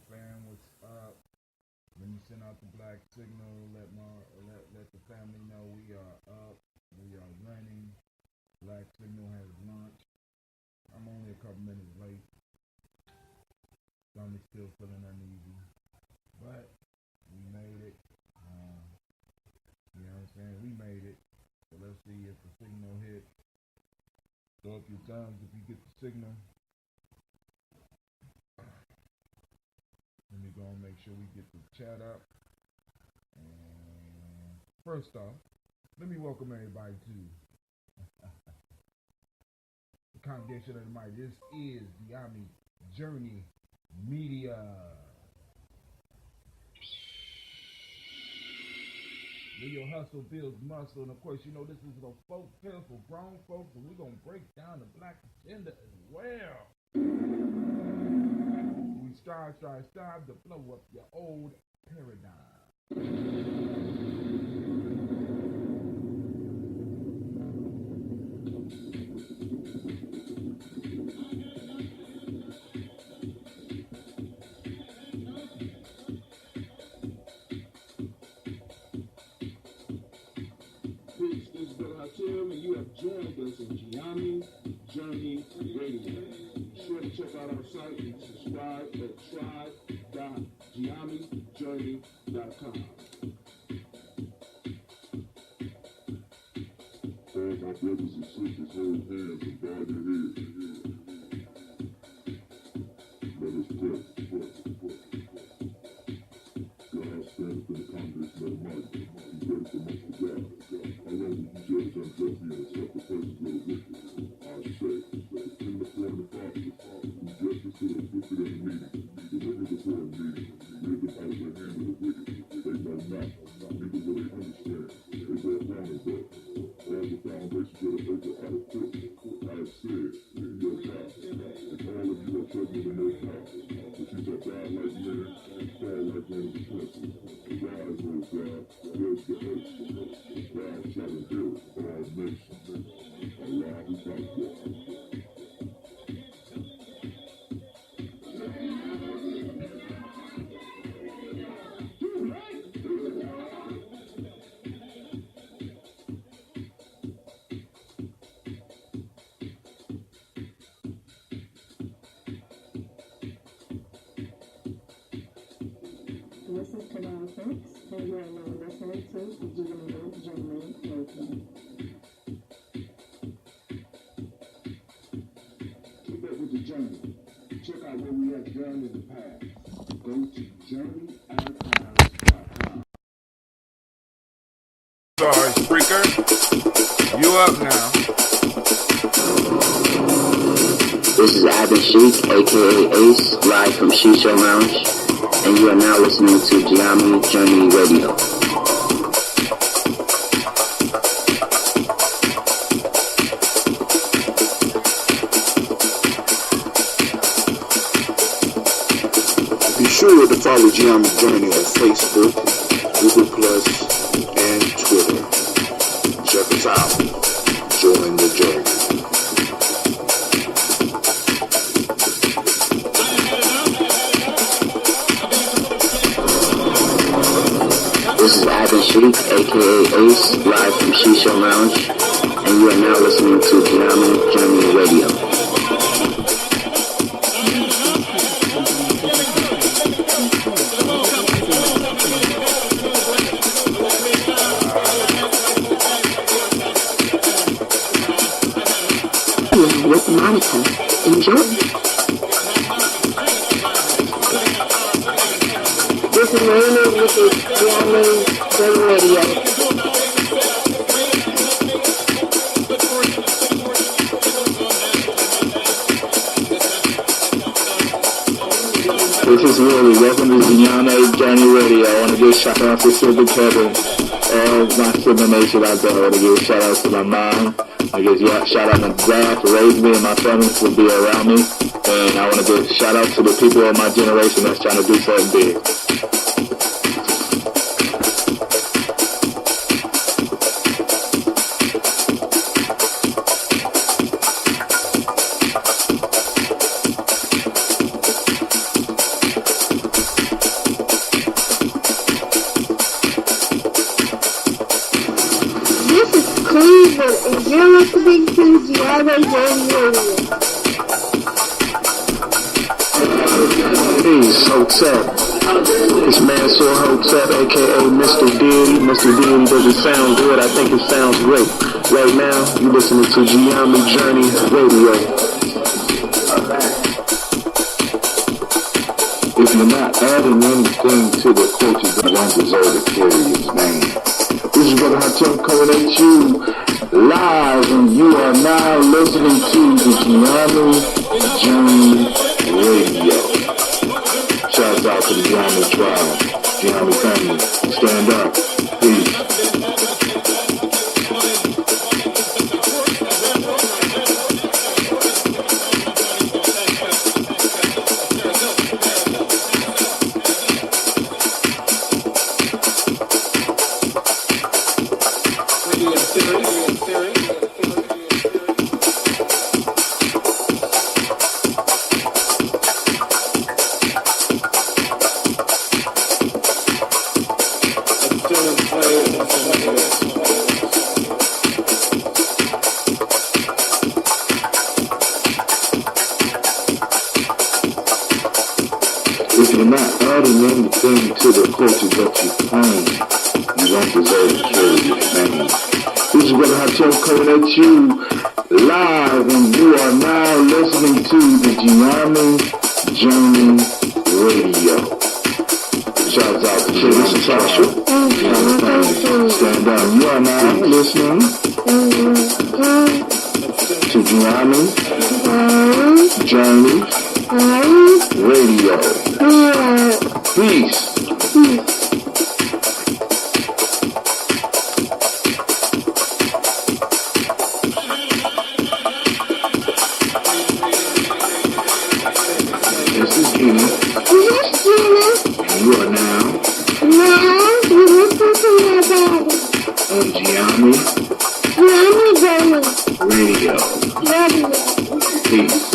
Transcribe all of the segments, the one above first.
fam, what's up? Let me send out the black signal. Let the family know we are up. We are running. Black signal has launched. I'm only a couple minutes late. Stomach still feeling uneasy, but we made it. You know what I'm saying? We made it. So let's see if the signal hit. Throw up your thumbs if you get the signal. Let me go and make sure we get the chat up. And first off, let me welcome everybody to the Congregation of the Mighty. This is Gye-Nyame Journey Media. Where your hustle builds muscle. And of course, you know this is a folk tale for grown folks, and we're going to break down the black agenda as well. We strive to blow up your old paradigm. And you have joined us in Gye-Nyame Journey Radio. Be sure to check out our site and subscribe at tribe.gyenamejourney.com. All my brothers and sisters, hold hands and bow your heads. Let us pray. God stands in the congregation of the mighty. He ready for much of God. How long will you judge unjustly and accept the persons of the wicked? I say, in the form of the Father, who justice to the afflicted and the needy, deliver the poor and needy, rid them out of the hand of the wicked. They know not, neither will they understand. They go wrong and go. All the foundations of the earth are out of court. I have said, in your God, if all of you are children of the Most High, but you shall die like men, fall like men of the country. Rise, O God, judge the earth. Thou shalt endure all nations. Allah is thy God. This is Canal 6, and you are now listening to the Gye-Nyame Journey Radio. Keep up with the journey. Check out what we have done in the past. Go to journeyarchives.com. Sorry, Spreaker. You up now. This is Abin Sheik, aka Ace, live from Shisha Lounge, and you are now listening to Gye-Nyame Journey Radio. Be sure to follow Gye-Nyame Journey on Facebook, Google Plus, and Twitter. Check us out. Join the journey. This is Abin Sheik, aka Ace, live from Shisha Lounge, and you are now listening to Gye-Nyame Journey Radio. With Monica. Enjoy. This is Raina with the Gye-Nyame Journey Radio. This is Willie. Welcome to Gye-Nyame Journey Radio. I want to give a shout out to Silver Kevin. All my Silver Nation out there. I want to give a shout out to my mom. I give a shout out to my dad for raising me and my family to be around me. And I want to give a shout out to the people of my generation that's trying to do something big. Gye-Nyame Journey Radio. Peace, Hotep. This man saw Hotep, aka Mr. Deity. Mr. Deity doesn't sound good, I think it sounds great. Right now, you listening to Gye-Nyame Journey Radio. If you're not adding anything to the culture, you don't deserve to carry its name. This is Brother Hotep coming at you live, and you are now listening to the Gye-Nyame Journey Radio. Shouts out to the Gye-Nyame tribe, Gye-Nyame family. Stand up. Peace. If you're not adding anything to the culture that you claim, you don't deserve to carry its name. This is Brother Hotep coming at you live, and you are now listening to the Gye-Nyame Journey Radio. Shouts out to Gye-Nyame tribe, Gye-Nyame family. Stand up. You are now listening to Gye-Nyame Journey Radio. Peace. This is Gina. And you are now on Gye-Nyame Radio. Peace.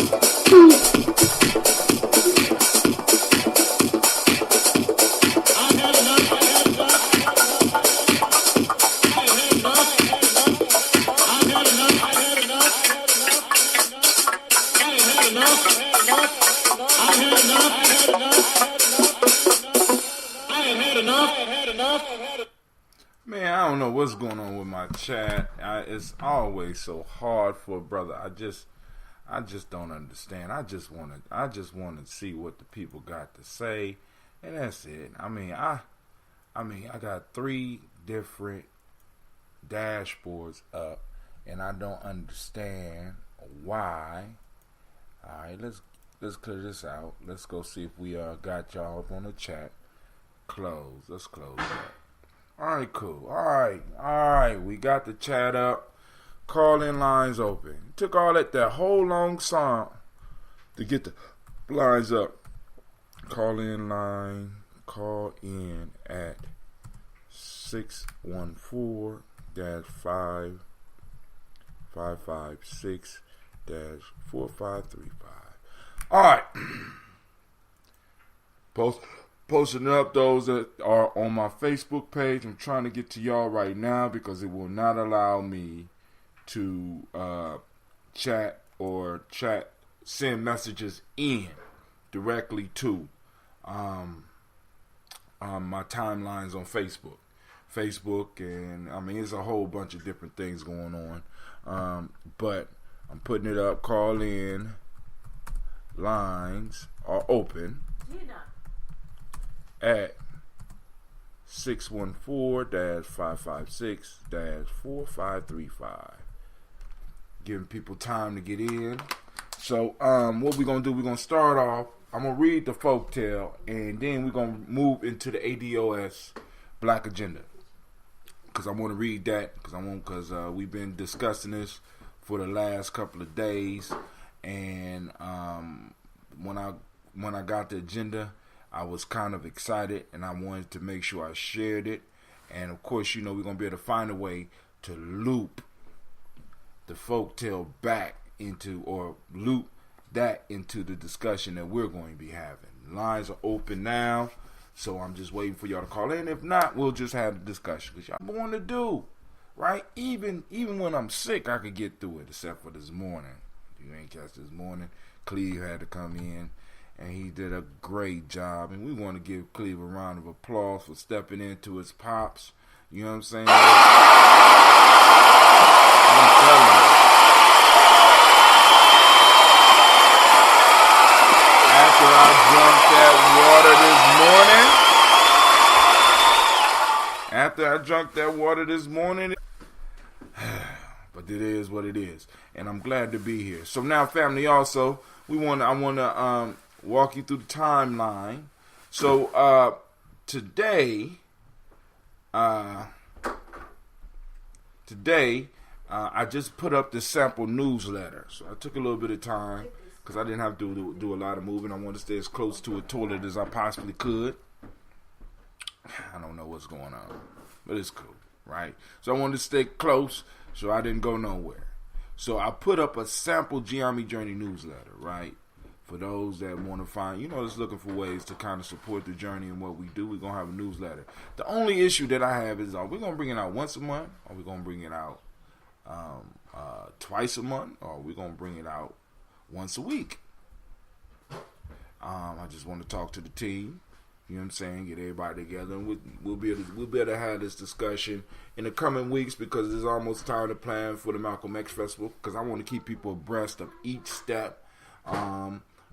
Man, I don't know what's going on with my chat. It's always so hard for a brother. I just don't understand. I just want to see what the people got to say, and that's it. I got 3 different dashboards up, and I don't understand why. All right, let's clear this out. Let's go see if we got y'all up on the chat. Let's close that. All right, cool. All right. We got the chat up. Call-in lines open. It took all that whole long song to get the lines up. Call in at 614-556-4535. All right. Posting up those that are on my Facebook page. I'm trying to get to y'all right now because it will not allow me to send messages in directly to my timelines on Facebook, and it's a whole bunch of different things going on. But I'm putting it up. Call in lines are open at 614-556-4535. Giving people time to get in. So what we're going to do, we're going to start off. I'm going to read the folktale, and then we're going to move into the ADOS Black Agenda. Because I want to read that, because we've been discussing this for the last couple of days. And when I got the agenda, I was kind of excited, and I wanted to make sure I shared it. And of course, we're going to be able to find a way to loop the folktale back into, or loop that into the discussion that we're going to be having. Lines are open now, so I'm just waiting for y'all to call in. If not, we'll just have the discussion, which I'm going to do. right? Even when I'm sick, I could get through it, except for this morning. You ain't catch this morning. Cleve had to come in, and he did a great job. And we want to give Cleve a round of applause for stepping into his pops. You know what I'm saying? I'm telling you. After I drank that water this morning, but it is what it is, and I'm glad to be here. So now, family, also I want to walk you through the timeline. So today, I just put up the sample newsletter. So I took a little bit of time because I didn't have to do a lot of moving. I wanted to stay as close to a toilet as I possibly could. I don't know what's going on, but it's cool, right? So I wanted to stay close, so I didn't go nowhere. So I put up a sample Gye-Nyame Journey newsletter, right? For those that want to find, just looking for ways to kind of support the journey and what we do, we're going to have a newsletter. The only issue that I have is, are we going to bring it out once a month? Are we going to bring it out twice a month? Or are we going to bring it out once a week? I just want to talk to the team. You know what I'm saying? Get everybody together, and we'll be able to have this discussion in the coming weeks, because it's almost time to plan for the Malcolm X Festival. Because I want to keep people abreast of each step.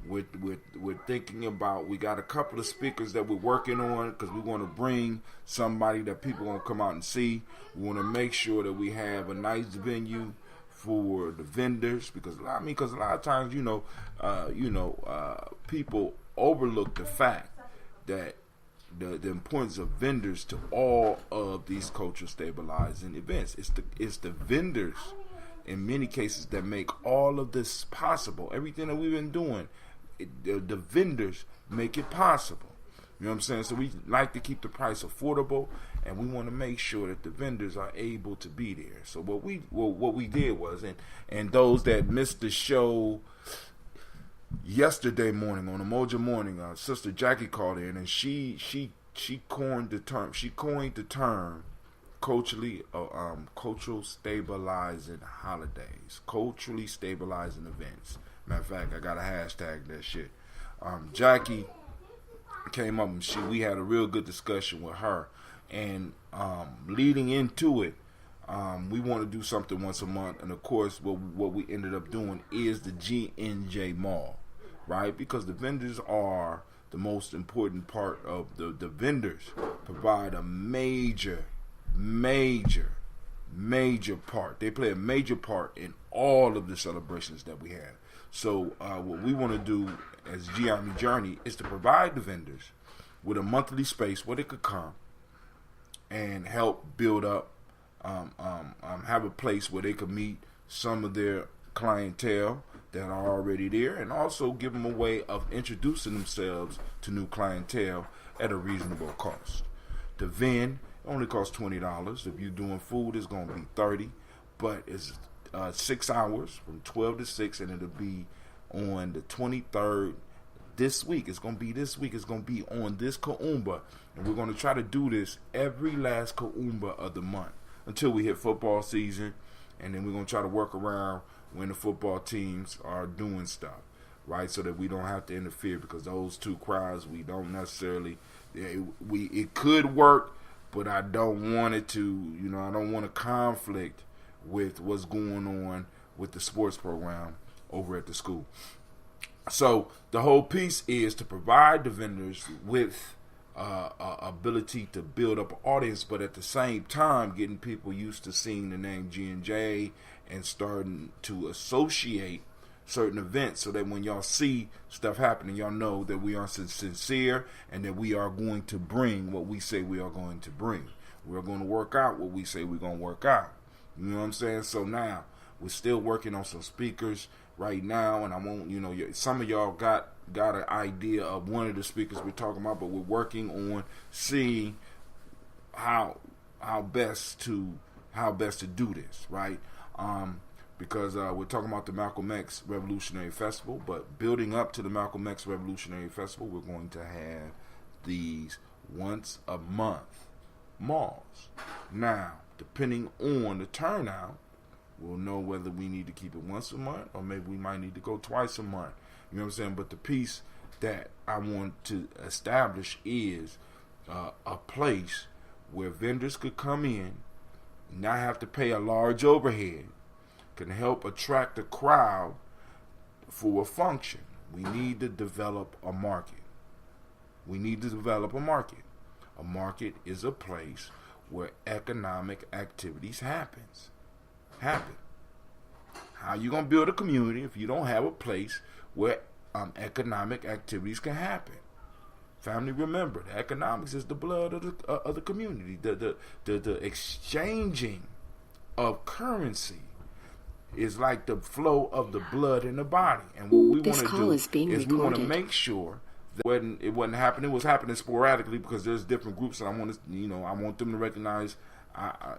We're thinking about, we got a couple of speakers that we're working on, because we want to bring somebody that people want to come out and see. We want to make sure that we have a nice venue for the vendors, because a lot of times people overlook the fact that the importance of vendors to all of these culture stabilizing events. It's the vendors in many cases that make all of this possible. Everything that we've been doing, the vendors make it possible. You know what I'm saying? So we like to keep the price affordable, and we want to make sure that the vendors are able to be there. So what we did was, and those that missed the show yesterday morning, on Emoji Morning, Sister Jackie called in, and she coined the term. She coined the term cultural stabilizing holidays, culturally stabilizing events. Matter of fact, I got a hashtag that shit. Jackie came up, and we had a real good discussion with her, and leading into it, we want to do something once a month, and of course, what we ended up doing is the GNJ Mall, right? Because the vendors are the most important part of the vendors provide a major part. They play a major part in all of the celebrations that we have. So what we want to do as Gye-Nyame Journey is to provide the vendors with a monthly space where they could come and help build up, have a place where they could meet some of their clientele that are already there, and also give them a way of introducing themselves to new clientele at a reasonable cost. The vend only costs $20. If you're doing food, it's going to be $30, but it's 6 hours from 12 to 6, and it'll be on the 23rd this week. It's going to be this week. It's going to be on this Kaumba, and we're going to try to do this every last Kaumba of the month until we hit football season, and then we're going to try to work around when the football teams are doing stuff, right? So that we don't have to interfere, because those two crowds, we don't necessarily, it could work, but I don't want it to, I don't want to conflict with what's going on with the sports program over at the school. So the whole piece is to provide the vendors with ability to build up an audience, but at the same time getting people used to seeing the name G&J and starting to associate certain events, so that when y'all see stuff happening, y'all know that we are sincere and that we are going to bring what we say we are going to bring. We're going to work out what we say we're going to work out. You know what I'm saying? So now we're still working on some speakers right now, and I won't, some of y'all got an idea of one of the speakers we're talking about, but we're working on seeing how best to do this, right? Because we're talking about the Malcolm X Revolutionary Festival, but building up to the Malcolm X Revolutionary Festival, we're going to have these once a month malls. Now, depending on the turnout, we'll know whether we need to keep it once a month or maybe we might need to go twice a month. You know what I'm saying? But the piece that I want to establish is a place where vendors could come in, not have to pay a large overhead, can help attract a crowd for a function. We need to develop a market. We need to develop a market. A market is a place where economic activities happen. How you gonna build a community if you don't have a place where economic activities can happen? Family, remember, the economics is the blood of the community. The exchanging of currency is like the flow of the blood in the body. And what we want to do is we want to make sure that it wasn't happening. It was happening sporadically because there's different groups that I want them to recognize. I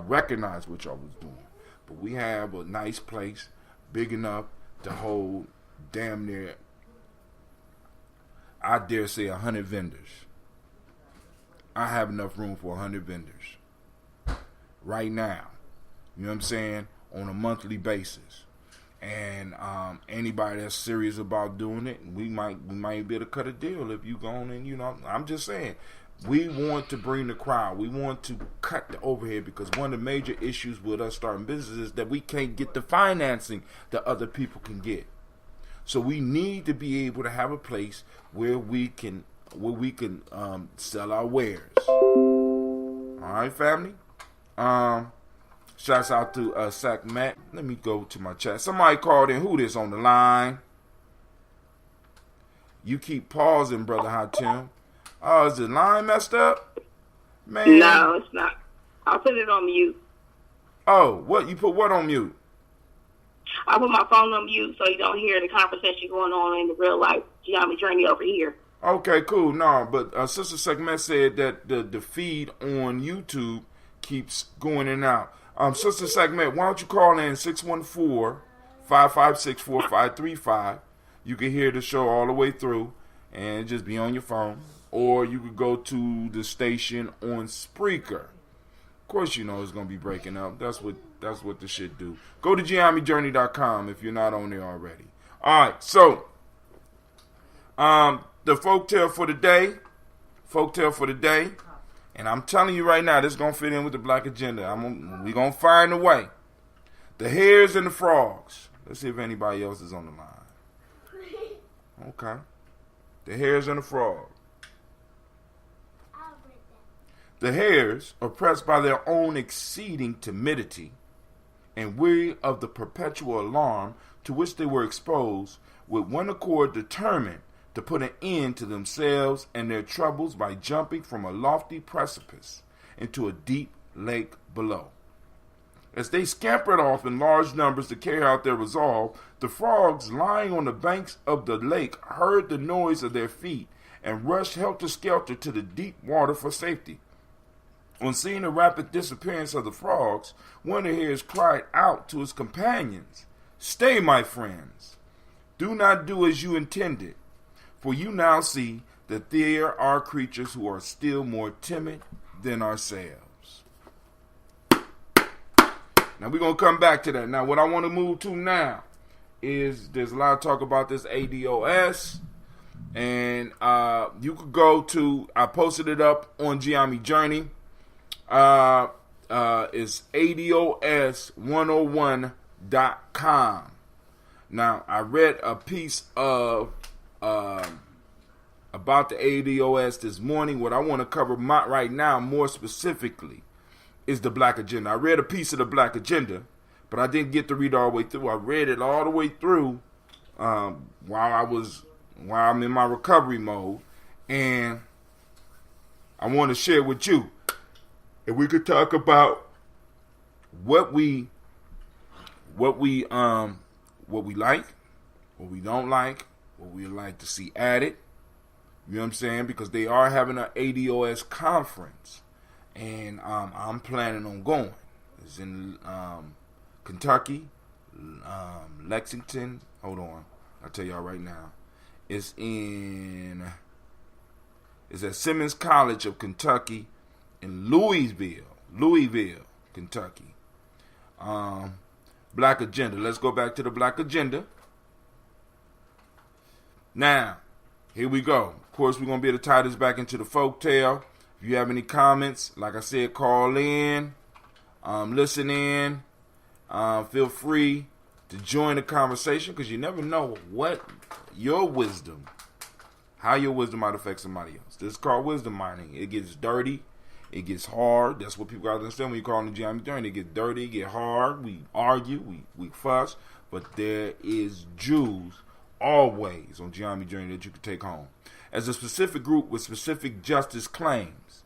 recognize what y'all was doing. But we have a nice place, big enough to hold damn near, I dare say, 100 vendors. I have enough room for 100 vendors right now. You know what I'm saying? On a monthly basis. And anybody that's serious about doing it, we might be able to cut a deal if you go on and, I'm just saying, we want to bring the crowd. We want to cut the overhead because one of the major issues with us starting business is that we can't get the financing that other people can get. So we need to be able to have a place where we can sell our wares. All right, family. Shouts out to Sac Matt. Let me go to my chat. Somebody called in. Who this on the line? You keep pausing, Brother Hatim. Oh, is the line messed up? Man. No, it's not. I'll put it on mute. Oh, what? You put what on mute? I put my phone on mute so you don't hear the conversation going on in the real life Gye-Nyame journey over here. Okay, cool. No, but Sister Segment said that the feed on YouTube keeps going in and out. Sister Segment, why don't you call in 614-556-4535. You can hear the show all the way through and just be on your phone. Or you could go to the station on Spreaker. Of course, you know it's going to be breaking up. That's what the shit do. Go to Gye-Nyame-Journey.com if you're not on there already. All right, so the folktale for the day, and I'm telling you right now, this is going to fit in with the Black Agenda. We're going to find a way. The Hares and the Frogs. Let's see if anybody else is on the line. Okay. The Hares and the Frogs. The hares, oppressed by their own exceeding timidity and weary of the perpetual alarm to which they were exposed, with one accord determined to put an end to themselves and their troubles by jumping from a lofty precipice into a deep lake below. As they scampered off in large numbers to carry out their resolve, the frogs lying on the banks of the lake heard the noise of their feet and rushed helter-skelter to the deep water for safety. On seeing the rapid disappearance of the frogs, one of the hares cried out to his companions, "Stay, my friends. Do not do as you intended, for you now see that there are creatures who are still more timid than ourselves." Now we're going to come back to that. Now what I want to move to now is there's a lot of talk about this ADOS. And you could go to, I posted it up on Gye-Nyame Journey. It's ADOS101.com. Now, I read a piece of about the ADOS this morning. What I want to cover right now, more specifically, is the Black Agenda. I read a piece of the Black Agenda, but I didn't get to read it all the way through. I read it all the way through while I'm in my recovery mode, and I want to share with you. And we could talk about what we like, what we don't like, what we like to see added. You know what I'm saying? Because they are having an ADOS conference, and I'm planning on going. It's in Kentucky, Lexington. Hold on, I'll tell y'all right now. It's at Simmons College of Kentucky in Louisville, Kentucky. Black agenda. Let's go back to the black agenda. Now, here we go. Of course, we're going to be able to tie this back into the folktale. If you have any comments, like I said, call in, listen in. Feel free to join the conversation, because you never know how your wisdom might affect somebody else. This is called wisdom mining. It gets dirty. It gets hard. That's what people got to understand when you call it the Gye-Nyame journey. It gets dirty, it gets hard. We argue, we fuss, but there is jewels always on Gye-Nyame journey that you can take home. As a specific group with specific justice claims,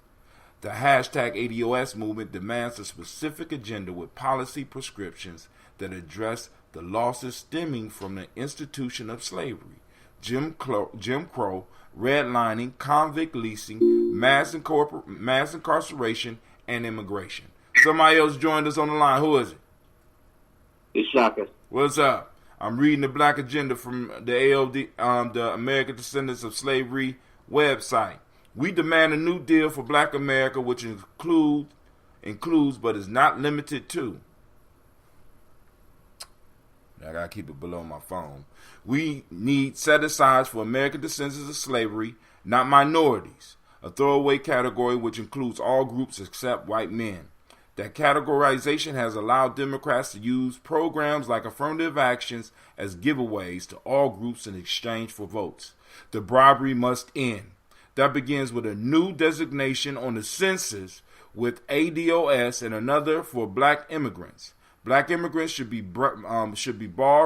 the hashtag ADOS movement demands a specific agenda with policy prescriptions that address the losses stemming from the institution of slavery, Jim Crow, redlining, convict leasing, mass incarceration, and immigration. Somebody else joined us on the line. Who is it? It's Shaka. What's up? I'm reading the Black Agenda from the ALD, the American Descendants of Slavery website. We demand a new deal for Black America, which includes but is not limited to. I gotta keep it below my phone. We need set-asides for American descendants of slavery, not minorities. A throwaway category which includes all groups except white men. That categorization has allowed Democrats to use programs like affirmative actions as giveaways to all groups in exchange for votes. The bribery must end. That begins with a new designation on the census with ADOS and another for black immigrants. Black immigrants should be barred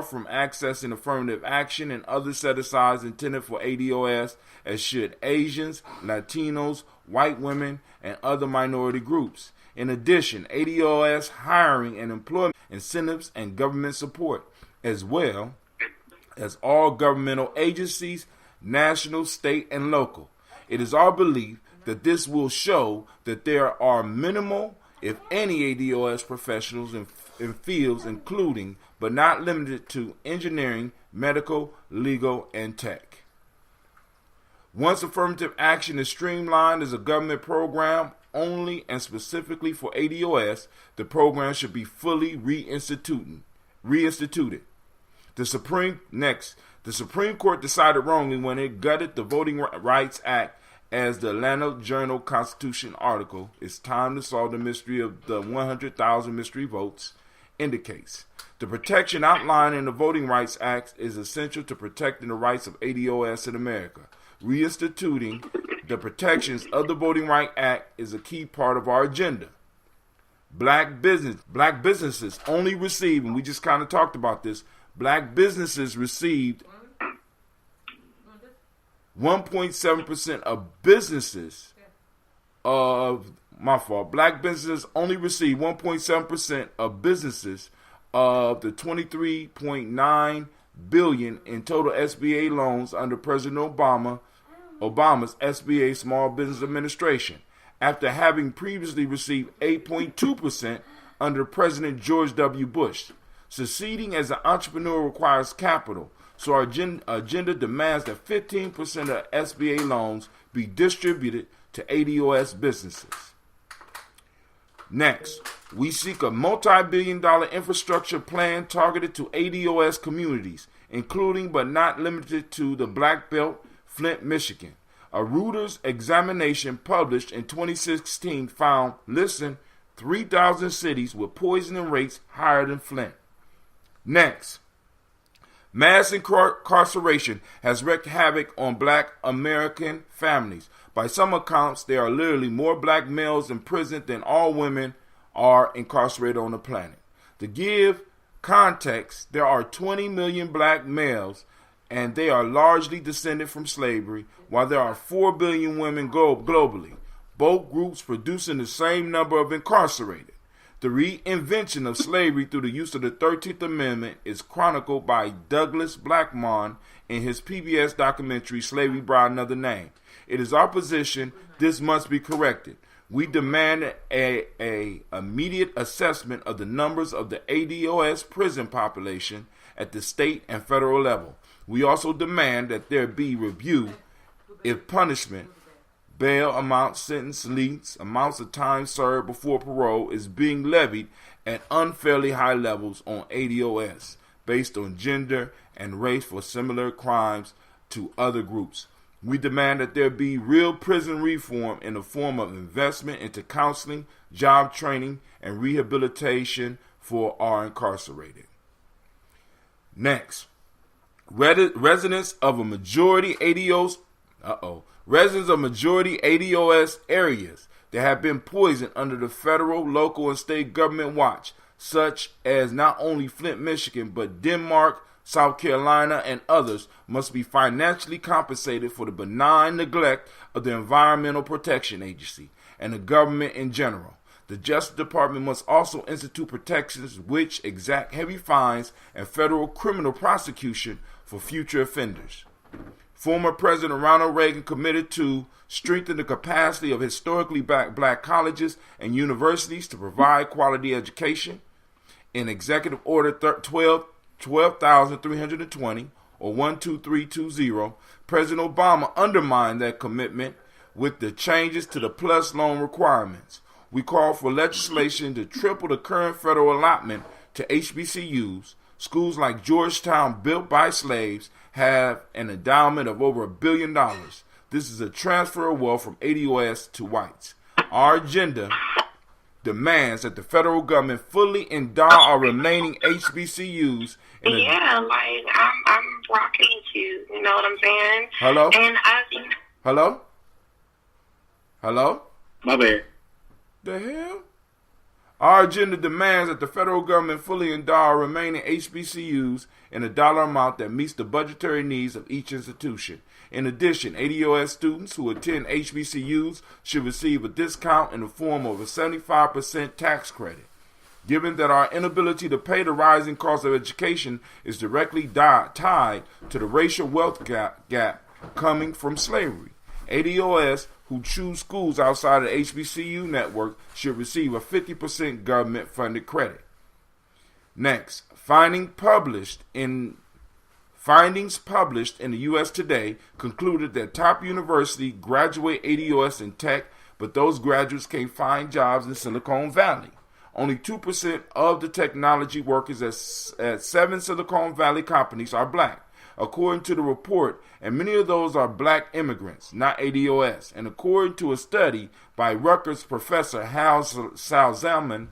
from accessing affirmative action and other set-asides intended for ADOS, as should Asians, Latinos, white women, and other minority groups. In addition, ADOS hiring and employment incentives and government support, as well as all governmental agencies, national, state, and local. It is our belief that this will show that there are minimal, if any, ADOS professionals in fields including, but not limited to, engineering, medical, legal, and tech. Once affirmative action is streamlined as a government program only and specifically for ADOS, the program should be fully reinstituted. The Supreme Court decided wrongly when it gutted the Voting Rights Act as the Atlanta Journal-Constitution article, "It's time to solve the mystery of the 100,000 mystery votes," indicates. The protection outlined in the Voting Rights Act is essential to protecting the rights of ADOS in America. Reinstituting the protections of the Voting Rights Act is a key part of our agenda. Black businesses only receive, and we just kind of talked about this, black businesses received 1.7% of businesses Black businesses only receive 1.7% of businesses of the $23.9 billion in total SBA loans under President Obama's SBA Small Business Administration, after having previously received 8.2% under President George W. Bush. Succeeding as an entrepreneur requires capital, so our agenda demands that 15% of SBA loans be distributed to ADOS businesses. Next, we seek a multi-billion-dollar infrastructure plan targeted to ADOS communities, including but not limited to the Black Belt, Flint, Michigan. A Reuters examination published in 2016 found, 3,000 cities with poisoning rates higher than Flint. Next, mass incarceration has wreaked havoc on Black American families. By some accounts, there are literally more black males in prison than all women are incarcerated on the planet. To give context, there are 20 million black males, and they are largely descended from slavery, while there are 4 billion women globally, both groups producing the same number of incarcerated. The reinvention of slavery through the use of the 13th Amendment is chronicled by Douglas Blackmon in his PBS documentary, Slavery by Another Name. It is our position this must be corrected. We demand a immediate assessment of the numbers of the ADOS prison population at the state and federal level. We also demand that there be review if punishment bail amount, sentence lengths, amounts of time served before parole is being levied at unfairly high levels on ADOS based on gender and race for similar crimes to other groups. We demand that there be real prison reform in the form of investment into counseling, job training, and rehabilitation for our incarcerated. Next, residents of majority ADOS areas that have been poisoned under the federal, local, and state government watch, such as not only Flint, Michigan, but Denmark, South Carolina, and others, must be financially compensated for the benign neglect of the Environmental Protection Agency and the government in general. The Justice Department must also institute protections which exact heavy fines and federal criminal prosecution for future offenders. Former President Ronald Reagan committed to strengthen the capacity of historically black colleges and universities to provide quality education. In Executive Order 12,320 or 12320, President Obama undermined that commitment with the changes to the PLUS loan requirements. We call for legislation to triple the current federal allotment to HBCUs. Schools like Georgetown, built by slaves, have an endowment of over $1 billion. This is a transfer of wealth from ADOS to whites. Our agenda demands that the federal government fully endow our remaining HBCUs. I'm rocking with you. You know what I'm saying? Hello? And Hello? Hello? My bad. The hell? Our agenda demands that the federal government fully endow our remaining HBCUs in a dollar amount that meets the budgetary needs of each institution. In addition, ADOS students who attend HBCUs should receive a discount in the form of a 75% tax credit. Given that our inability to pay the rising cost of education is directly tied to the racial wealth gap coming from slavery, ADOS who choose schools outside of the HBCU network should receive a 50% government-funded credit. Next, findings published in the U.S. Today concluded that top universities graduate ADOS in tech, but those graduates can't find jobs in Silicon Valley. Only 2% of the technology workers at 7 Silicon Valley companies are black, according to the report, and many of those are black immigrants, not ADOS. And according to a study by Rutgers professor Hal Salzman,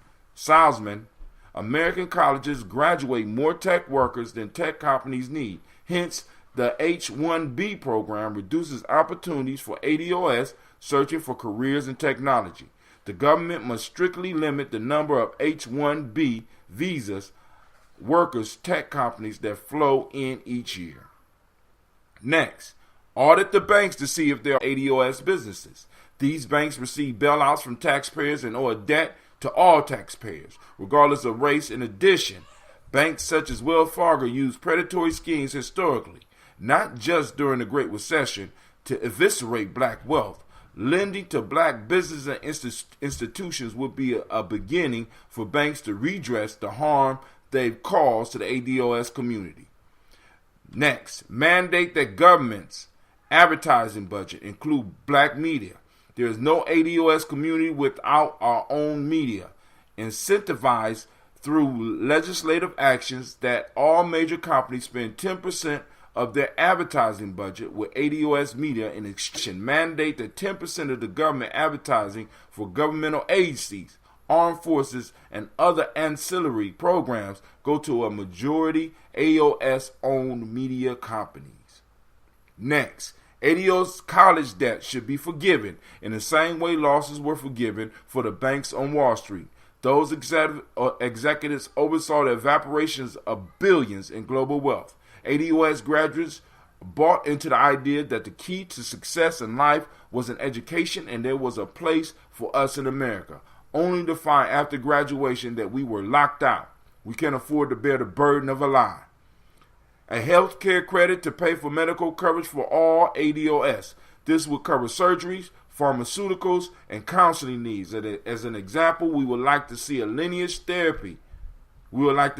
American colleges graduate more tech workers than tech companies need. Hence, the H-1B program reduces opportunities for ADOS searching for careers in technology. The government must strictly limit the number of H-1B visas workers tech companies that flow in each year. Next, audit the banks to see if they are ADOS businesses. These banks receive bailouts from taxpayers and owe a debt to all taxpayers, regardless of race. In addition, banks such as Wells Fargo use predatory schemes historically, not just during the Great Recession, to eviscerate black wealth. Lending to black businesses and institutions would be a beginning for banks to redress the harm they've caused to the ADOS community. Next, mandate that government's advertising budget include black media. There is no ADOS community without our own media. Incentivize through legislative actions that all major companies spend 10% of their advertising budget with ADOS media in exchange. Mandate that 10% of the government advertising for governmental agencies, armed forces, and other ancillary programs go to a majority ADOS-owned media companies. Next, ADOS college debt should be forgiven in the same way losses were forgiven for the banks on Wall Street. Those executives oversaw the evaporations of billions in global wealth. ADOS graduates bought into the idea that the key to success in life was an education and there was a place for us in America, only to find after graduation that we were locked out. We can't afford to bear the burden of a lie. A health care credit to pay for medical coverage for all ADOS. This would cover surgeries, pharmaceuticals, and counseling needs. As an example, we would like to see a lineage therapy. Whereby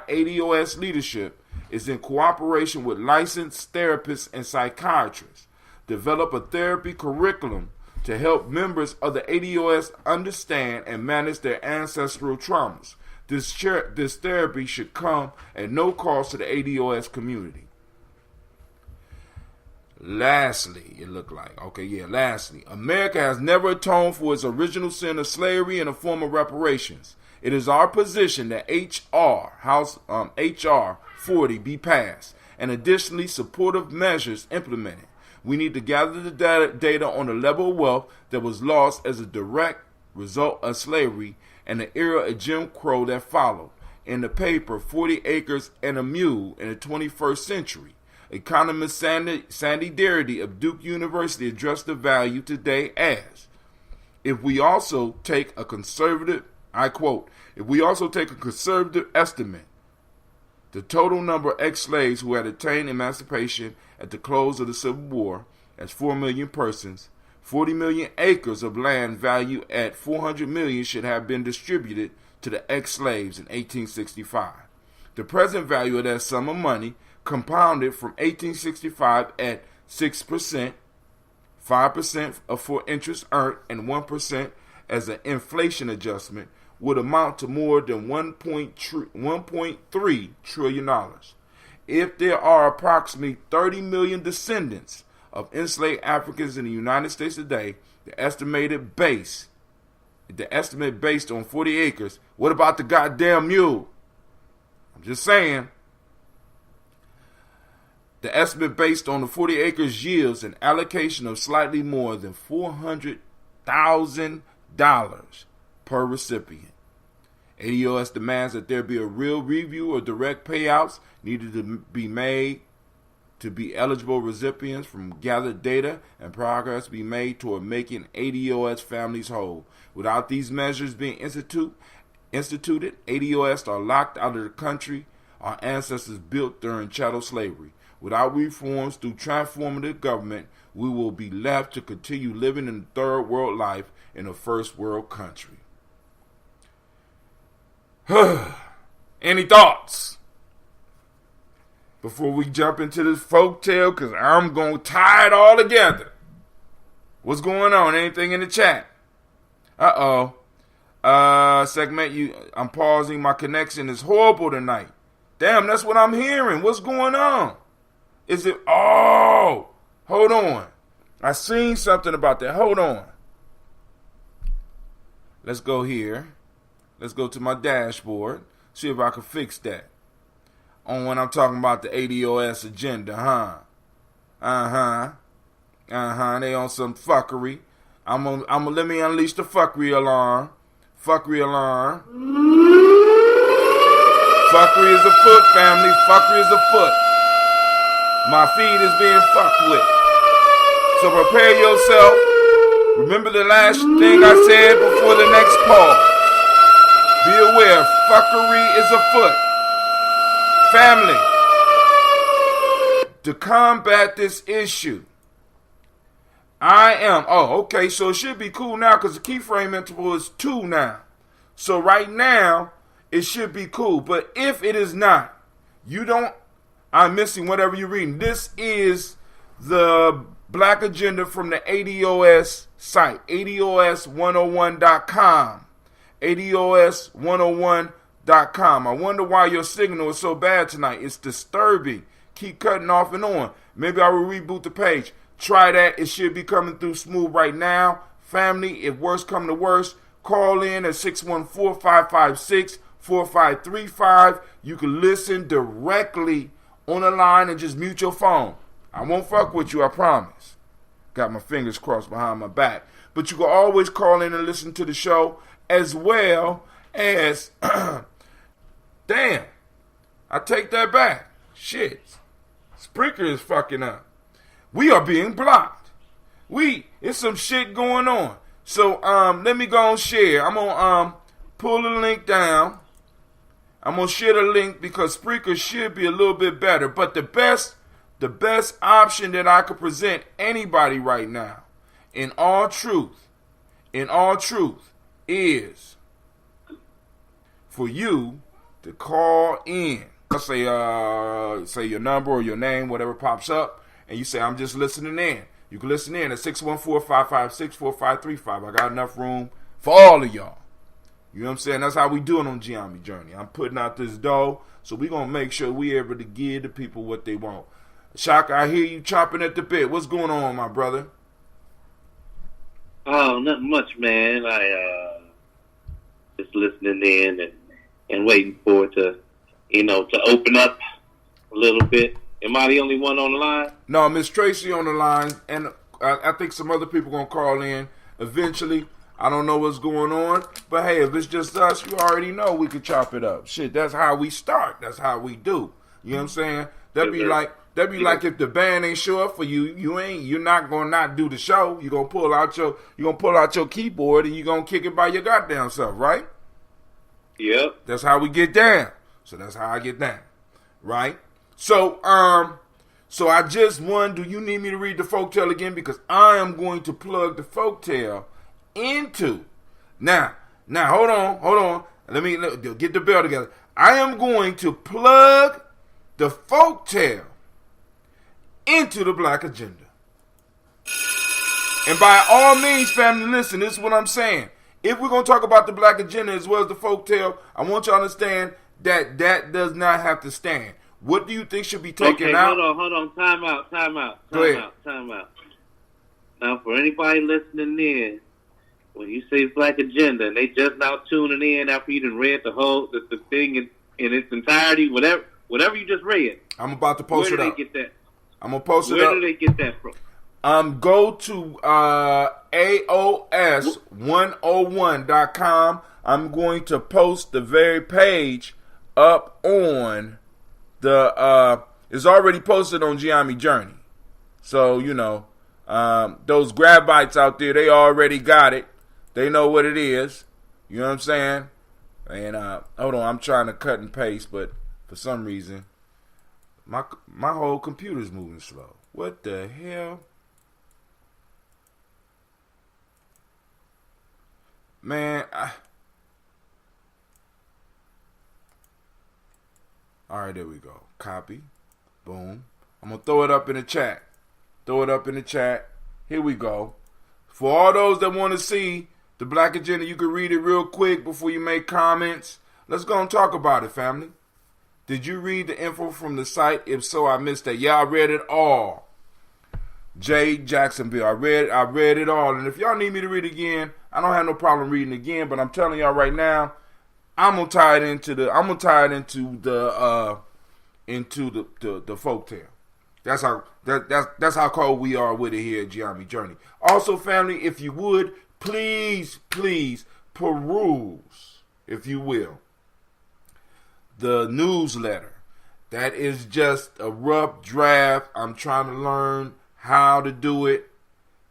ADOS leadership is in cooperation with licensed therapists and psychiatrists. develop a therapy curriculum to help members of the ADOS understand and manage their ancestral traumas. This therapy should come at no cost to the ADOS community. Lastly, America has never atoned for its original sin of slavery in the form of reparations. It is our position that HR 40 be passed and additionally supportive measures implemented. We need to gather the data on the level of wealth that was lost as a direct result of slavery and the era of Jim Crow that followed. In the paper, 40 Acres and a Mule in the 21st Century, economist Sandy Darity of Duke University addressed the value today as, if we also take a conservative, I quote, if we also take a conservative estimate, the total number of ex-slaves who had attained emancipation at the close of the Civil War as 4 million persons, 40 million acres of land valued at $400 million should have been distributed to the ex-slaves in 1865. The present value of that sum of money compounded from 1865 at 6%, 5% for interest earned, and 1% as an inflation adjustment would amount to more than $1.3 trillion. If there are approximately 30 million descendants of enslaved Africans in the United States today, the estimate based on 40 acres, what about the goddamn mule? I'm just saying. The estimate based on the 40 acres yields an allocation of slightly more than $400,000 per recipient. ADOS demands that there be a real review of direct payouts needed to be made to be eligible recipients from gathered data and progress be made toward making ADOS families whole. Without these measures being instituted, ADOS are locked out of the country our ancestors built during chattel slavery. Without reforms through transformative government, we will be left to continue living in the third world life in a first world country. Any thoughts? Before we jump into this folktale, because I'm going to tie it all together. What's going on? Anything in the chat? Segment, I'm pausing. My connection is horrible tonight. Damn, that's what I'm hearing. What's going on? Is it? Oh, hold on. I seen something about that. Hold on. Let's go here. Let's go to my dashboard. See if I can fix that. On when I'm talking about the ADOS agenda, huh? They on some fuckery. I'm gonna let me unleash the fuckery alarm. Fuckery alarm. Fuckery is afoot, family. Fuckery is afoot. My feed is being fucked with. So prepare yourself. Remember the last thing I said before the next call. Be aware, fuckery is afoot. Family, to combat this issue, so it should be cool now because the keyframe interval is 2 now. So right now, it should be cool. But if it is not, I'm missing whatever you're reading. This is the Black Agenda from the ADOS site, ADOS101.com. ADOS101.com. I wonder why your signal is so bad tonight. It's disturbing. Keep cutting off and on. Maybe I will reboot the page. Try that. It should be coming through smooth right now. Family, if worse come to worse, call in at 614-556-4535. You can listen directly on the line and just mute your phone. I won't fuck with you, I promise. Got my fingers crossed behind my back. But you can always call in and listen to the show as well as... Damn, I take that back. Shit. Spreaker is fucking up. We are being blocked. It's some shit going on. So, let me go and share. I'm gonna pull the link down. I'm gonna share the link because Spreaker should be a little bit better. But the best option that I could present anybody right now, in all truth, is for you to call in. Let's say your number or your name, whatever pops up, and you say, I'm just listening in. You can listen in at 614-556-4535. I got enough room for all of y'all. You know what I'm saying? That's how we do it on Gye-Nyame Journey. I'm putting out this dough, so we're going to make sure we able to give the people what they want. Shaka, I hear you chopping at the bit. What's going on, my brother? Oh, nothing much, man. I just listening in and waiting for it to, to open up a little bit. Am I the only one on the line? No, Miss Tracy on the line, and I think some other people going to call in eventually. I don't know what's going on, but hey, if it's just us, you already know we could chop it up. Shit, that's how we start. That's how we do. You know what I'm saying? That'd be like if the band ain't show up for you, you're not gonna not do the show. You're gonna pull out your keyboard and you're gonna kick it by your goddamn self, right? Yep. That's how we get down. So that's how I get down. Right? So I just won. Do you need me to read the folktale again? Because I am going to plug the folktale into. Now, hold on. Let me get the bell together. I am going to plug the folktale into the Black Agenda. And by all means, family, listen, this is what I'm saying. If we're going to talk about the Black Agenda as well as the folktale, I want you to understand that does not have to stand. What do you think should be taken out? Hold on. Time out. Now, for anybody listening in, when you say Black Agenda and they just now tuning in after you done read the thing in its entirety, whatever you just read. I'm about to post it up. Where do they get that? I'm going to post it up. Where do they get that from? Go to AOS101.com. I'm going to post the very page up on the it's already posted on Gye-Nyame Journey. So, those grab bites out there, they already got it. They know what it is. You know what I'm saying? And hold on, I'm trying to cut and paste, but for some reason my whole computer's moving slow. What the hell? Man, all right, there we go. Copy. Boom. I'm going to throw it up in the chat. Here we go. For all those that want to see the Black Agenda, you can read it real quick before you make comments. Let's go and talk about it, family. Did you read the info from the site? If so, I missed that. Yeah, I read it all. Jay Jacksonville. I read it all. And if y'all need me to read it again, I don't have no problem reading it again. But I'm telling y'all right now, I'm gonna tie it into the folktale. That's how cold we are with it here at Gye-Nyame Journey. Also, family, if you would, please peruse, if you will, the newsletter. That is just a rough draft. I'm trying to learn how to do it.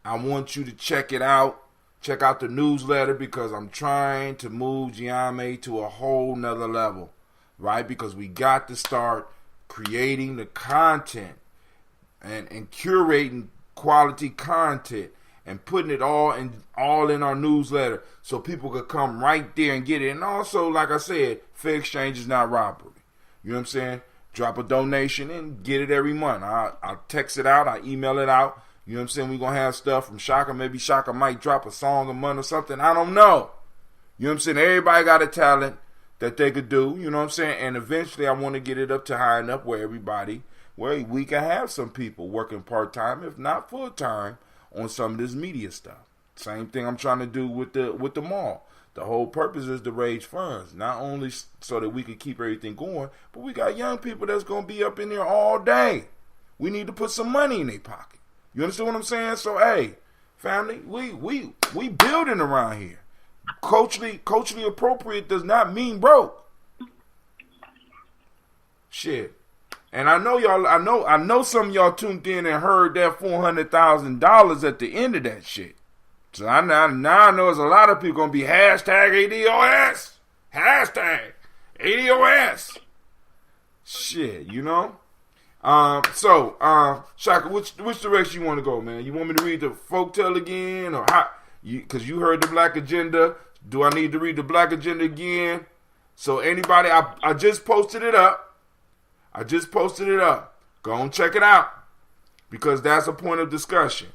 I want you to check it out. Check out the newsletter because I'm trying to move Gye-Nyame to a whole nother level, right? Because we got to start creating the content and curating quality content and putting it all in our newsletter so people could come right there and get it. And also, like I said, fair exchange is not robbery. You know what I'm saying? Drop a donation and get it every month. I'll text it out. I email it out. You know what I'm saying? We're going to have stuff from Shaka. Maybe Shaka might drop a song a month or something. I don't know. You know what I'm saying? Everybody got a talent that they could do. You know what I'm saying? And eventually I want to get it up to high enough where we can have some people working part-time, if not full-time, on some of this media stuff. Same thing I'm trying to do with the mall. The whole purpose is to raise funds, not only so that we can keep everything going, but we got young people that's going to be up in there all day. We need to put some money in their pocket. You understand what I'm saying? So, hey, family, we building around here. Culturally appropriate does not mean broke. Shit. And I know y'all, I know some of y'all tuned in and heard that $400,000 at the end of that shit. So now I know there's a lot of people gonna be hashtag ADOS. Hashtag ADOS. Shit, you know? Shaka, which direction you want to go, man? You want me to read the folktale again, or how? Because you heard the Black Agenda. Do I need to read the Black Agenda again? So anybody, I just posted it up. Go and check it out because that's a point of discussion.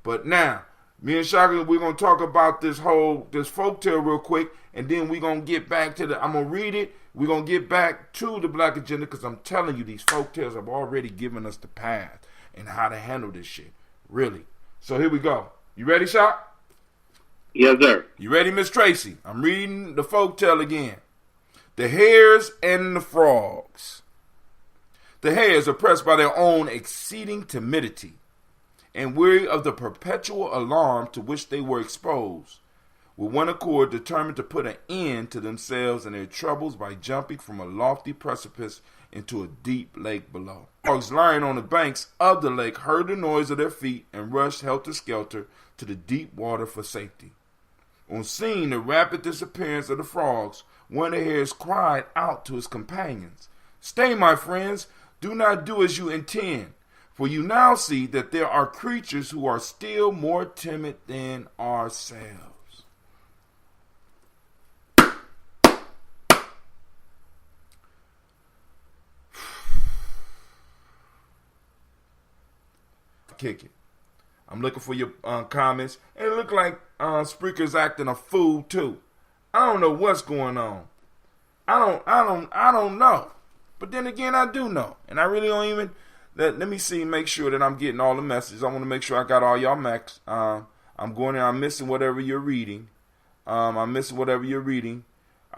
But now, me and Shaka, we're going to talk about this folktale real quick, and then we're going to get back to I'm going to read it. We're going to get back to the Black Agenda, because I'm telling you, these folktales have already given us the path and how to handle this shit. Really. So here we go. You ready, Shaka? Yes, sir. You ready, Miss Tracy? I'm reading the folktale again. The Hares and the Frogs. The hares, oppressed by their own exceeding timidity and weary of the perpetual alarm to which they were exposed, with one accord determined to put an end to themselves and their troubles by jumping from a lofty precipice into a deep lake below. Frogs lying on the banks of the lake heard the noise of their feet and rushed helter-skelter to the deep water for safety. On seeing the rapid disappearance of the frogs, one of the hares cried out to his companions, "Stay, my friends, do not do as you intend, for you now see that there are creatures who are still more timid than ourselves." Kick it. I'm looking for your comments, and it look like Spreaker's acting a fool too. I don't know what's going on. I don't know. But then again, I do know. And I really don't even, let me see, make sure that I'm getting all the messages. I want to make sure I got all y'all max. I'm going in, I'm missing whatever you're reading. I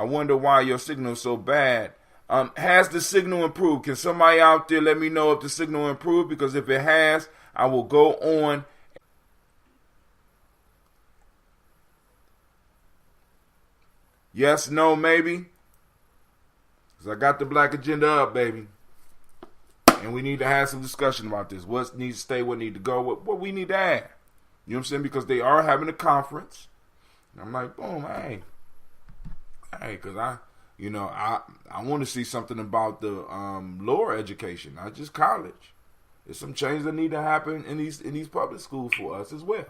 wonder why your signal is so bad. Has the signal improved? Can somebody out there let me know if the signal improved? Because if it has, I will go on. Yes, no, maybe. Because I got the Black Agenda up, baby. And we need to have some discussion about this. What needs to stay, what needs to go, what we need to add. You know what I'm saying? Because they are having a conference. And I'm like, boom, hey, because I want to see something about the lower education, not just college. There's some change that need to happen in these public schools for us as well.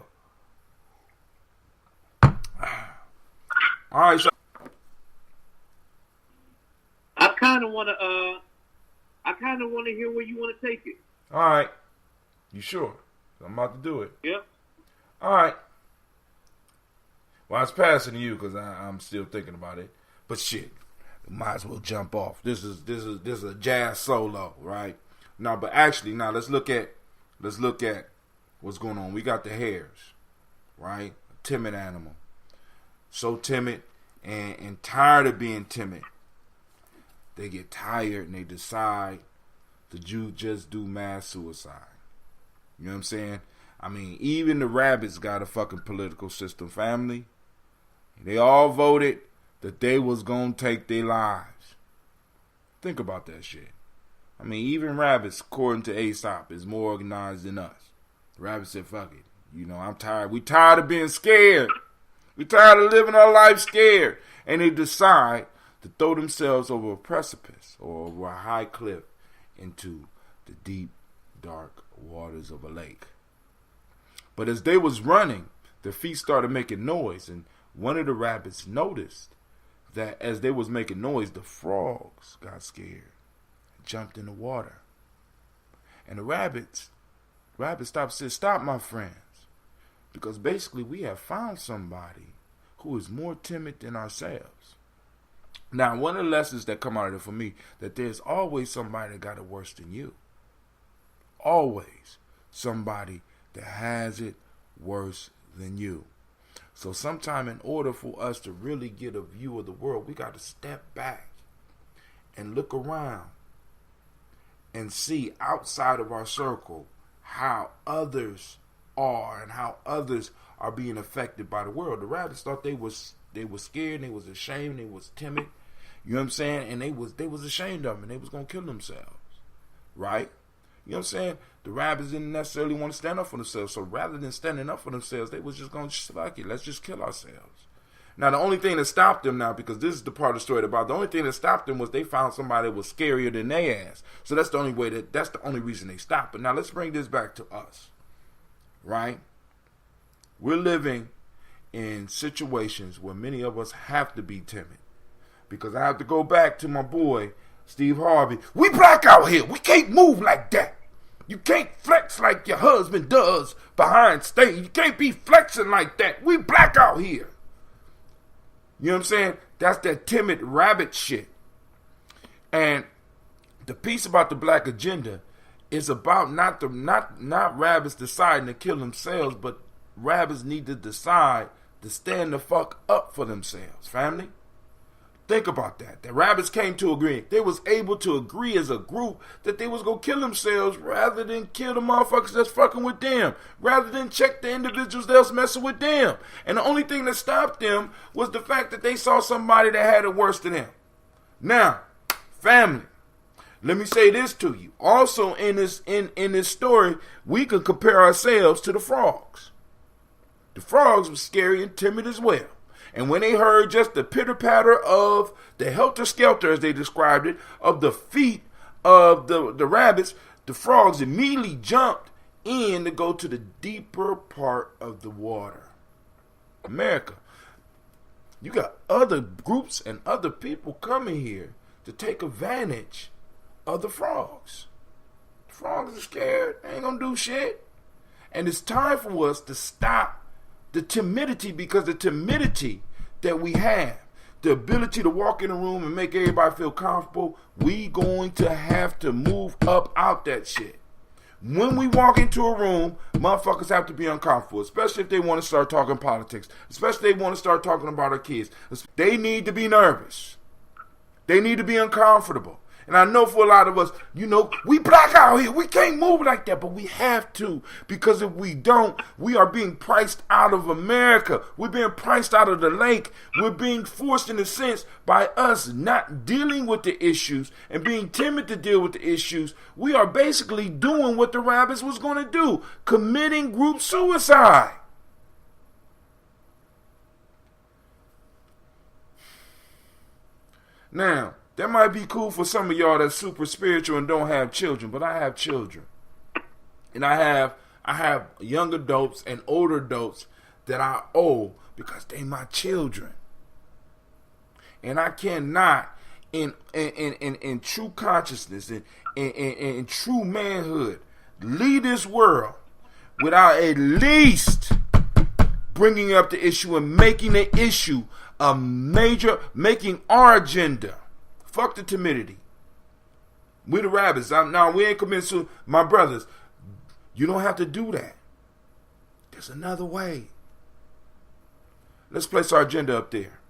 All right, so I kind of want to hear where you want to take it. All right. You sure? I'm about to do it. Yep. All right. Well, I was passing to you because I'm still thinking about it. But shit, might as well jump off. This is a jazz solo, right? Now, but actually, now let's look at what's going on. We got the hares, right? A timid animal, so timid and tired of being timid. They get tired and they decide to just do mass suicide. You know what I'm saying? I mean, even the rabbits got a fucking political system, family. They all voted that they was gonna take their lives. Think about that shit. I mean, even rabbits, according to Aesop, is more organized than us. The rabbit said, fuck it. You know, I'm tired. We tired of being scared. We tired of living our life scared. And they decide to throw themselves over a precipice or over a high cliff into the deep, dark waters of a lake. But as they was running, their feet started making noise, and one of the rabbits noticed that as they was making noise, the frogs got scared and jumped in the water. And the rabbit stopped and said, "Stop, my friends, because basically we have found somebody who is more timid than ourselves." Now, one of the lessons that come out of it for me, that there's always somebody that got it worse than you. Always somebody that has it worse than you. So sometime in order for us to really get a view of the world, we got to step back and look around and see outside of our circle how others are and how others are being affected by the world. The rabbits thought they was scared, they was ashamed, they was timid. You know what I'm saying? And they was ashamed of them, and they was gonna kill themselves. Right? You know what I'm saying? The rabbits didn't necessarily want to stand up for themselves. So rather than standing up for themselves, they was just going to fuck it. Let's just kill ourselves. Now, the only thing that stopped them now, because this is the part of the story about, the only thing that stopped them was they found somebody that was scarier than they ass. So that's the only reason they stopped. But now let's bring this back to us. Right? We're living in situations where many of us have to be timid. Because I have to go back to my boy, Steve Harvey. We black out here. We can't move like that. You can't flex like your husband does behind stage. You can't be flexing like that. We black out here. You know what I'm saying? That's that timid rabbit shit. And the piece about the black agenda is about not rabbits deciding to kill themselves, but rabbits need to decide to stand the fuck up for themselves, family. Think about that. The rabbits came to agree. They was able to agree as a group that they was going to kill themselves rather than kill the motherfuckers that's fucking with them. Rather than check the individuals that's messing with them. And the only thing that stopped them was the fact that they saw somebody that had it worse than them. Now, family, let me say this to you. Also in this story, we could compare ourselves to the frogs. The frogs were scary and timid as well. And when they heard just the pitter-patter of the helter-skelter, as they described it, of the feet of the rabbits, the frogs immediately jumped in to go to the deeper part of the water. America, you got other groups and other people coming here to take advantage of the frogs. The frogs are scared. They ain't gonna do shit. And it's time for us to stop the timidity, because the timidity that we have, the ability to walk in a room and make everybody feel comfortable, we going to have to move up out that shit. When we walk into a room, motherfuckers have to be uncomfortable, especially if they want to start talking politics, especially if they want to start talking about our kids. They need to be nervous. They need to be uncomfortable. And I know for a lot of us, you know, we black out here. We can't move like that, but we have to. Because if we don't, we are being priced out of America. We're being priced out of the lake. We're being forced, in a sense, by us not dealing with the issues and being timid to deal with the issues. We are basically doing what the rabbits was going to do, committing group suicide. Now, that might be cool for some of y'all that's super spiritual and don't have children, but I have children. And I have young adults and older adults that I owe because they my children. And I cannot, in true consciousness, in true manhood, lead this world without at least bringing up the issue and making the issue a major, making our agenda. Fuck the timidity. We the rabbits. Now we ain't committing suicide. My brothers, you don't have to do that. There's another way. Let's place our agenda up there.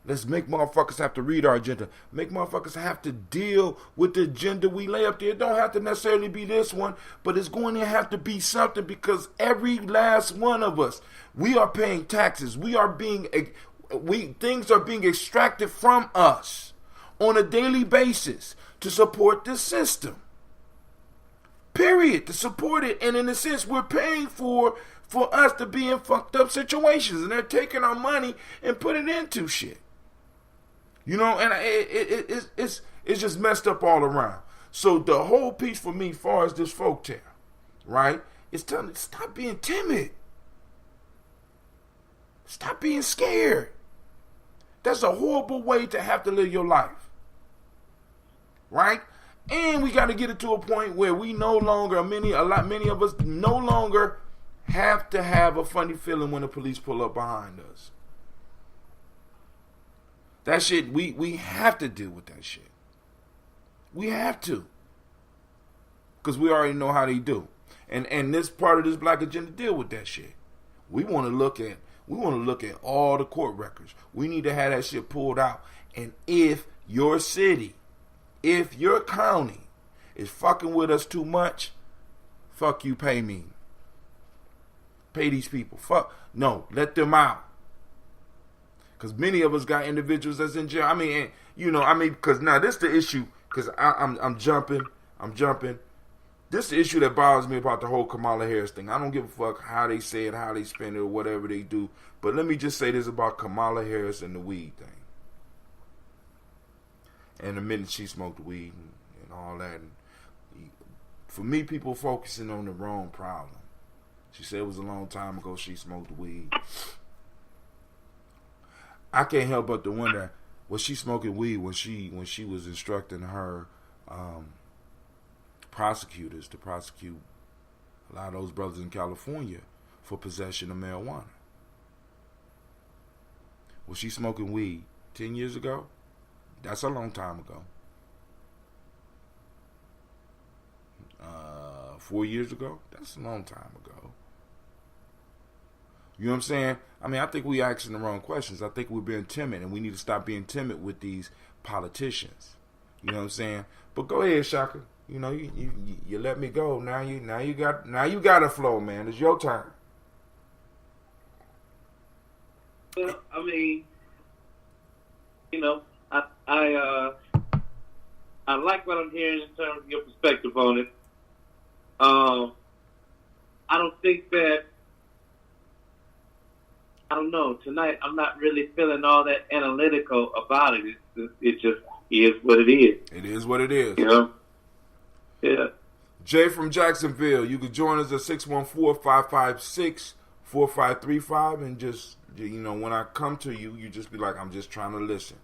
Let's make motherfuckers have to read our agenda. Make motherfuckers have to deal with the agenda we lay up there. It don't have to necessarily be this one, but it's going to have to be something, because every last one of us, we are paying taxes. Things are being extracted from us on a daily basis to support this system. Period. To support it. And in a sense, we're paying for us to be in fucked up situations. And they're taking our money and putting it into shit. You know, and it's just messed up all around. So the whole piece for me, as far as this folktale, right, is telling you, stop being timid. Stop being scared. That's a horrible way to have to live your life. Right? And we got to get it to a point where we no longer, many of us no longer have to have a funny feeling when the police pull up behind us. That shit, we have to deal with that shit. We have to. Because we already know how they do. And this part of this black agenda deal with that shit. We want to look at all the court records. We need to have that shit pulled out. And if your city, if your county is fucking with us too much, fuck you, pay me. Pay these people. Let them out. Because many of us got individuals that's in jail. Because now this is the issue. Because I'm jumping. This is the issue that bothers me about the whole Kamala Harris thing. I don't give a fuck how they say it, how they spend it, or whatever they do. But let me just say this about Kamala Harris and the weed thing. And the minute she smoked weed and all that. And for me, people focusing on the wrong problem. She said it was a long time ago she smoked weed. I can't help but to wonder, was she smoking weed when she was instructing her prosecutors to prosecute a lot of those brothers in California for possession of marijuana. Was she smoking weed 10 years ago? That's a long time ago. 4 years ago? That's a long time ago. You know what I'm saying? I mean, I think we asking the wrong questions. I think we're being timid, and we need to stop being timid with these politicians. You know what I'm saying? But go ahead, Shaka. You know, you let me go. Now you got a flow, man. It's your turn. Well, I mean, you know, I like what I'm hearing in terms of your perspective on it. I don't think that, I don't know, tonight I'm not really feeling all that analytical about it. It just is what it is. It is what it is. You know? Yeah. Jay from Jacksonville, you can join us at 614-556-4535, and just, you know, when I come to you, you just be like, I'm just trying to listen.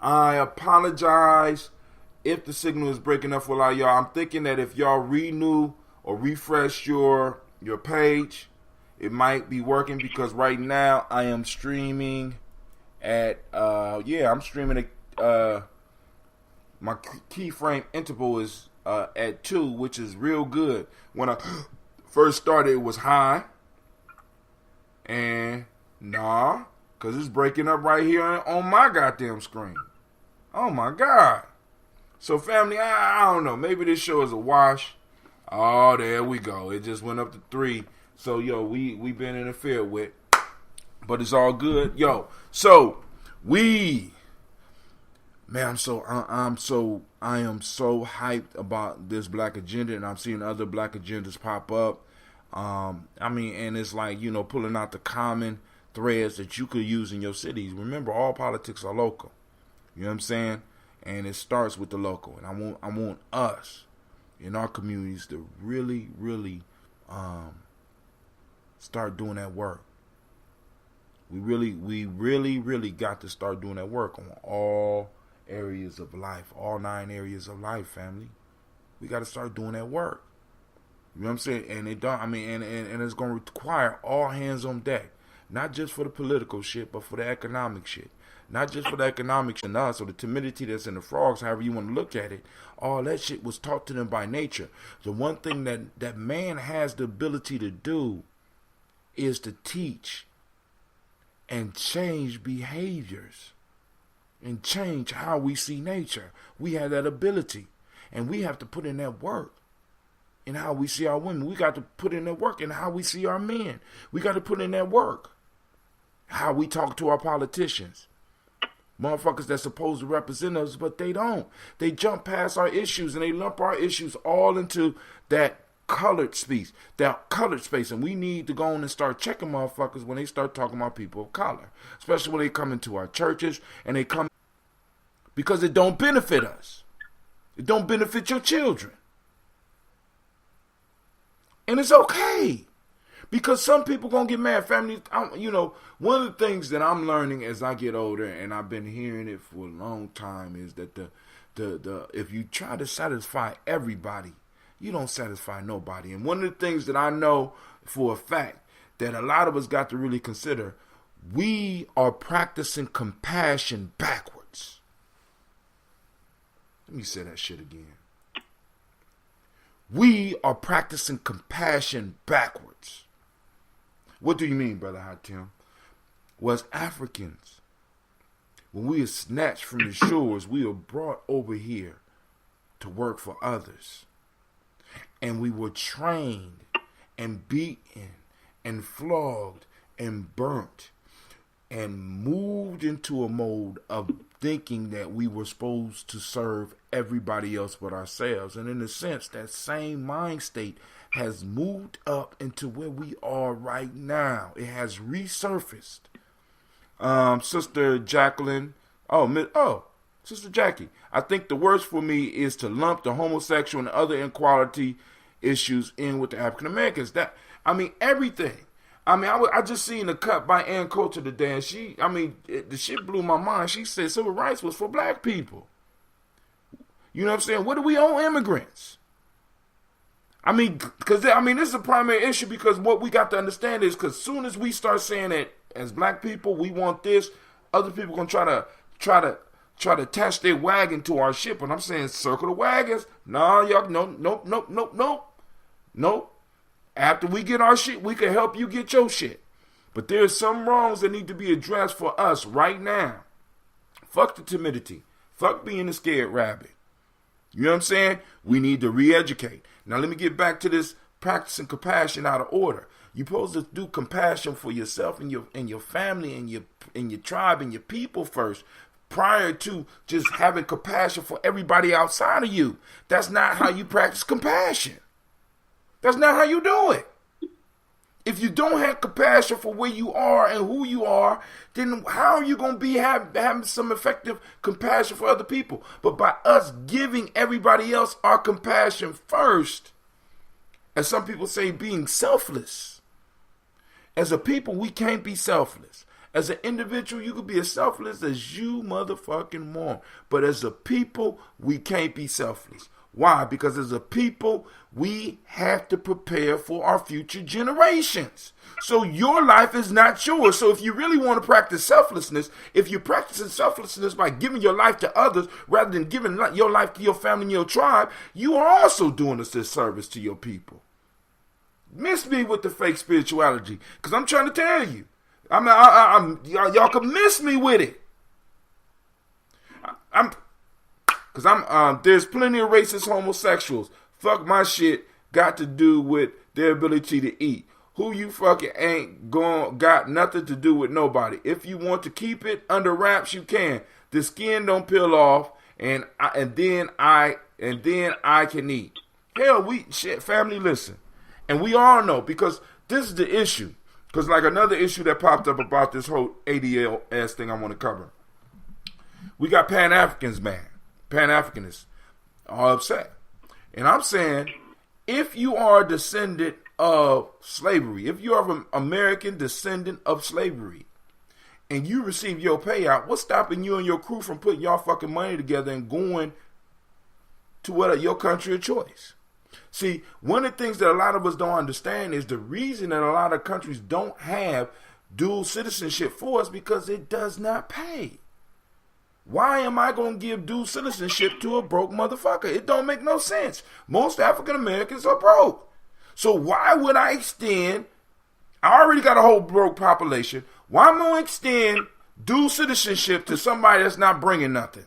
I apologize if the signal is breaking up for a lot of y'all. I'm thinking that if y'all renew or refresh your page, it might be working, because right now I am streaming at I'm streaming at my keyframe interval is at 2, which is real good. When I first started, it was high, and because it's breaking up right here on my goddamn screen. Oh my God. So family, I don't know, maybe this show is a wash. Oh, there we go. It just went up to 3. So, yo, we been interfered with, but it's all good. Yo, so I am so hyped about this black agenda, and I'm seeing other black agendas pop up. I mean, and it's like, you know, pulling out the common threads that you could use in your cities. Remember, all politics are local. You know what I'm saying? And it starts with the local. And I want us in our communities to really, really start doing that work. We really got to start doing that work on all areas of life, all 9 areas of life, family. We got to start doing that work. You know what I'm saying? And it don't. I mean, and it's gonna require all hands on deck, not just for the political shit, but for the economic shit. Not just for the economic shit, so the timidity that's in the frogs, however you want to look at it, all that shit was taught to them by nature. The one thing that man has the ability to do is to teach and change behaviors and change how we see nature. We have that ability, and we have to put in that work in how we see our women. We got to put in that work in how we see our men. We got to put in that work how we talk to our politicians. Motherfuckers that's supposed to represent us, but they don't. They jump past our issues, and they lump our issues all into that colored space, and we need to go on and start checking motherfuckers when they start talking about people of color, especially when they come into our churches, and they come because it don't benefit us. It don't benefit your children. And it's okay, because some people gonna get mad. Family, you know, one of the things that I'm learning as I get older, and I've been hearing it for a long time, is that the if you try to satisfy everybody, you don't satisfy nobody. And one of the things that I know for a fact that a lot of us got to really consider, we are practicing compassion backwards. Let me say that shit again. We are practicing compassion backwards. What do you mean, Brother Hot Tim? Well, as Africans, when we are snatched from the shores, we are brought over here to work for others. And we were trained and beaten and flogged and burnt and moved into a mode of thinking that we were supposed to serve everybody else but ourselves. And in a sense, that same mind state has moved up into where we are right now. It has resurfaced. Sister Jacqueline, Sister Jackie, I think the worst for me is to lump the homosexual and other inequality issues in with the African Americans. Everything. I just seen a cut by Ann Coulter today, and the shit blew my mind. She said civil rights was for black people. You know what I'm saying? What do we owe immigrants? I mean, this is a primary issue because what we got to understand is because soon as we start saying that as black people we want this, other people gonna try to attach their wagon to our ship. And I'm saying circle the wagons. No, y'all, nope. After we get our shit, we can help you get your shit. But there's some wrongs that need to be addressed for us right now. Fuck the timidity. Fuck being a scared rabbit. You know what I'm saying? We need to re-educate. Now let me get back to this practicing compassion out of order. You're supposed to do compassion for yourself and your family and your tribe and your people first, prior to just having compassion for everybody outside of you. That's not how you practice compassion. That's not how you do it. If you don't have compassion for where you are and who you are, then how are you going to be having some effective compassion for other people? But by us giving everybody else our compassion first, as some people say, being selfless. As a people, we can't be selfless. As an individual, you could be as selfless as you motherfucking want. But as a people, we can't be selfless. Why? Because as a people, we have to prepare for our future generations. So your life is not yours. So if you really want to practice selflessness, if you're practicing selflessness by giving your life to others rather than giving your life to your family and your tribe, you are also doing a disservice to your people. Miss me with the fake spirituality, because I'm trying to tell you. Y'all can miss me with it. There's plenty of racist homosexuals. Fuck my shit got to do with their ability to eat. Who you fucking ain't got nothing to do with nobody. If you want to keep it under wraps, you can. The skin don't peel off, and then I can eat. Hell, family, listen. And we all know, because this is the issue. Because like another issue that popped up about this whole ADLS thing I want to cover. We got Pan-Africans, man. Pan-Africanists are upset. And I'm saying, if you are a descendant of slavery, if you are an American descendant of slavery, and you receive your payout, what's stopping you and your crew from putting y'all fucking money together and going to your country of choice? See, one of the things that a lot of us don't understand is the reason that a lot of countries don't have dual citizenship for us, because it does not pay. Why am I going to give dual citizenship to a broke motherfucker? It don't make no sense. Most African Americans are broke. So why would I extend, I already got a whole broke population, why am I going to extend dual citizenship to somebody that's not bringing nothing?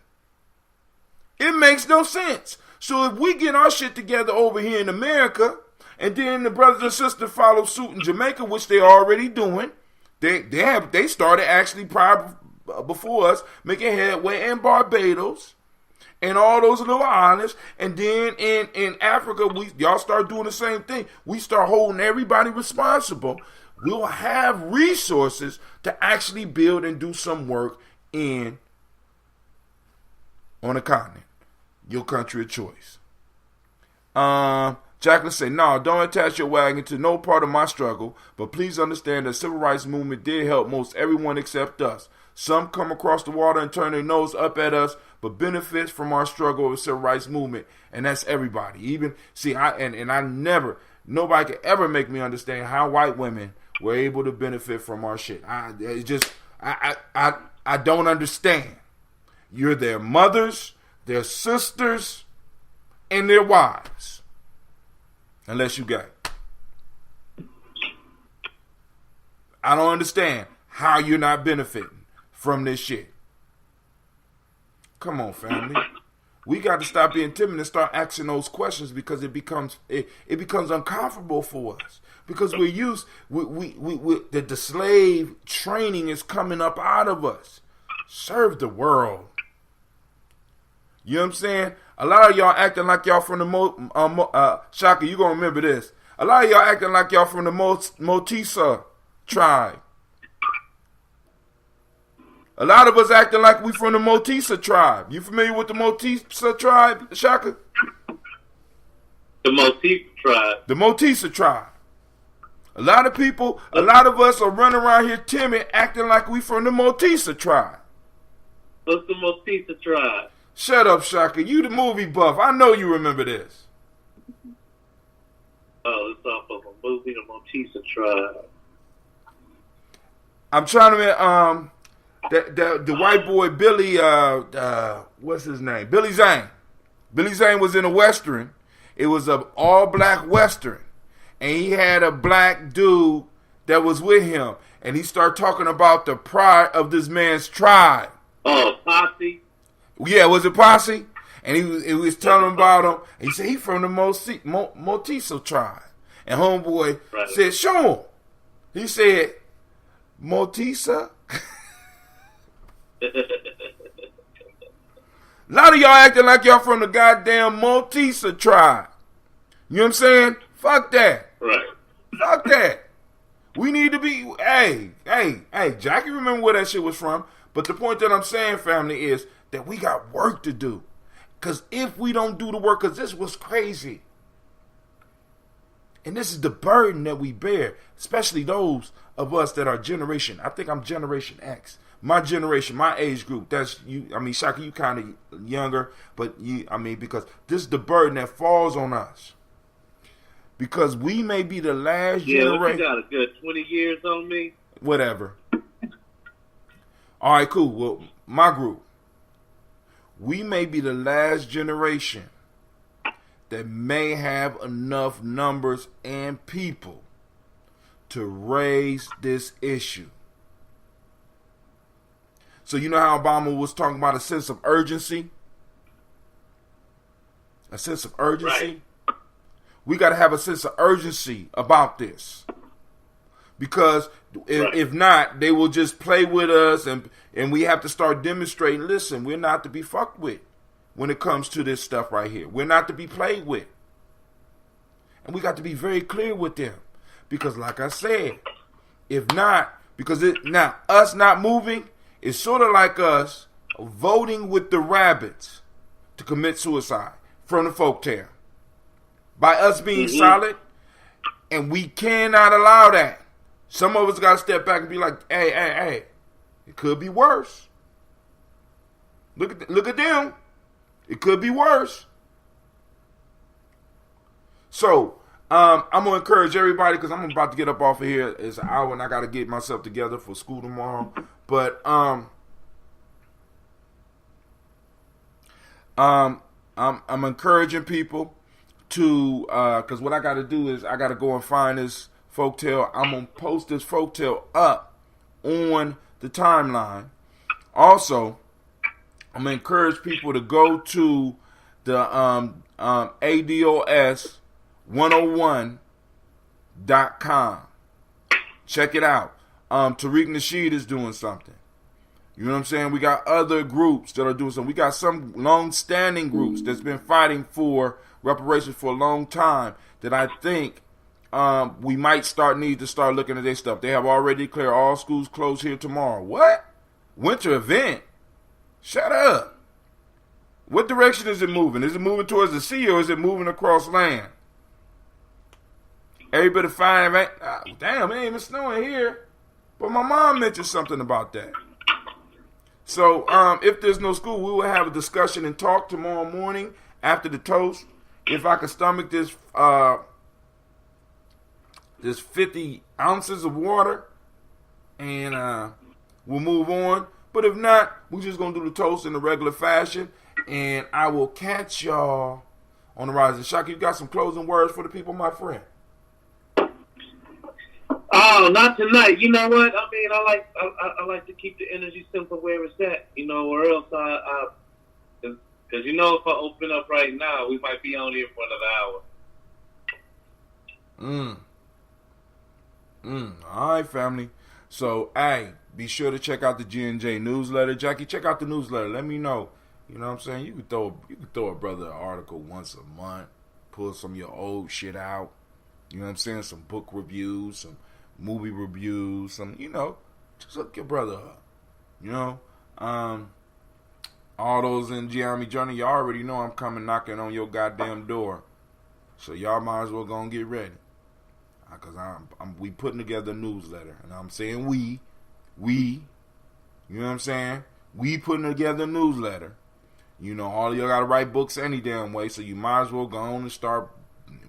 It makes no sense. So if we get our shit together over here in America, and then the brothers and sisters follow suit in Jamaica, which they're already doing, they started actually prior before us making headway in Barbados and all those little islands, and then in Africa y'all start doing the same thing. We start holding everybody responsible. We'll have resources to actually build and do some work on a continent, your country of choice. Jacqueline say, no, don't attach your wagon to no part of my struggle, but please understand that civil rights movement did help most everyone except us. Some come across the water and turn their nose up at us, but benefits from our struggle of the civil rights movement, and that's everybody. Nobody could ever make me understand how white women were able to benefit from our shit. I don't understand. You're their mothers, their sisters, and their wives. Unless you gay. I don't understand how you're not benefiting from this shit. Come on, family. We got to stop being timid and start asking those questions, because it becomes uncomfortable for us. Because we're used, the slave training is coming up out of us. Serve the world. You know what I'm saying? A lot of y'all acting like y'all from the Shaka, you gonna remember this. A lot of y'all acting like y'all from the Motisa tribe. A lot of us acting like we from the Motisa tribe. You familiar with the Motisa tribe, Shaka? The Motisa tribe. The Motisa tribe. A lot of us are running around here timid, acting like we from the Motisa tribe. What's the Motisa tribe? Shut up, Shaka. You the movie buff. I know you remember this. movie, the Motisa Tribe? I'm trying to the white boy Billy what's his name? Billy Zane. Billy Zane was in a Western. It was an all-black Western. And he had a black dude that was with him. And he started talking about the pride of this man's tribe. Oh, Posse? Yeah, was it Posse? And he was telling about him. And he said, he from the Motisa tribe. And homeboy said, show him. He said, Motisa? A lot of y'all acting like y'all from the goddamn Motisa tribe. You know what I'm saying? Fuck that. Right. Fuck that. We need to be, hey, Jackie remember where that shit was from. But the point that I'm saying, family, is that we got work to do. Because if we don't do the work, because this was crazy. And this is the burden that we bear, especially those of us that are generation, I think I'm Generation X. My generation, my age group, that's you. I mean, Shaka, you kind of younger, but because this is the burden that falls on us. Because we may be the last generation. You got a good 20 years on me. Whatever. All right, cool. Well, my group, we may be the last generation that may have enough numbers and people to raise this issue. So you know how Obama was talking about a sense of urgency? A sense of urgency? Right. We got to have a sense of urgency about this. Because if not, they will just play with us and we have to start demonstrating, listen, we're not to be fucked with when it comes to this stuff right here. We're not to be played with. And we got to be very clear with them. Because like I said, if not, because us not moving, it's sort of like us voting with the rabbits to commit suicide from the folktale. By us being solid, and we cannot allow that. Some of us got to step back and be like, hey, it could be worse. Look at them. It could be worse. So, I'm going to encourage everybody, because I'm about to get up off of here. It's an hour and I got to get myself together for school tomorrow. But I'm encouraging people to, because what I got to do is I got to go and find this folktale. I'm going to post this folktale up on the timeline. Also, I'm going to encourage people to go to the ADOS101.com. Check it out. Tariq Nasheed is doing something. You know what I'm saying? We got other groups that are doing something. We got some long-standing groups that's been fighting for reparations for a long time that I think we might need to start looking at their stuff. They have already declared all schools closed here tomorrow. What? Winter event? Shut up. What direction is it moving? Is it moving towards the sea or is it moving across land? Everybody fine. Damn, it ain't even snowing here. But my mom mentioned something about that. So, if there's no school, we will have a discussion and talk tomorrow morning after the toast. If I can stomach this 50 ounces of water, and we'll move on. But if not, we're just going to do the toast in the regular fashion, and I will catch y'all on the rise. And Shaka, you got some closing words for the people, my friend? Oh, not tonight. You know what? I mean, I like to keep the energy simple where it's at, or else because if I open up right now, we might be on here for another hour. All right, family. So, hey, be sure to check out the G&J newsletter. Jackie, check out the newsletter. Let me know. You know what I'm saying? You could throw a brother an article once a month. Pull some of your old shit out. You know what I'm saying? Some book reviews, some movie reviews, some, just look your brother up. All those in Gye-Nyame Journey, y'all already know I'm coming knocking on your goddamn door. So y'all might as well go and get ready. Because we putting together a newsletter. And I'm saying we, you know what I'm saying? We putting together a newsletter. All of y'all got to write books any damn way. So you might as well go on and start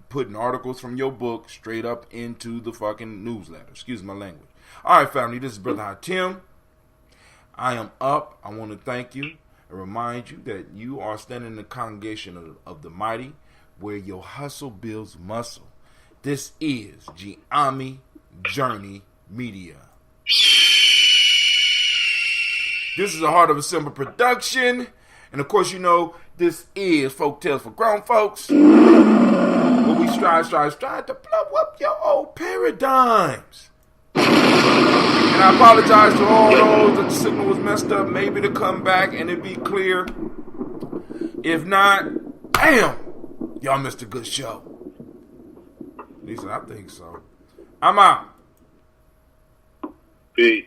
putting articles from your book straight up into the fucking newsletter. Excuse my language. All right, family, this is Brother Hatim. I am up. I want to thank you and remind you that you are standing in the congregation of the mighty, where your hustle builds muscle. This is Gye-Nyame Journey Media. This is a Heart of a Simple production. And of course, you know, this is Folktales for Grown Folks, where we strive to blow up your old paradigms. And I apologize to all those that the signal was messed up. Maybe to come back and it be clear. If not, damn, y'all missed a good show. At least I think so. I'm out. Peace.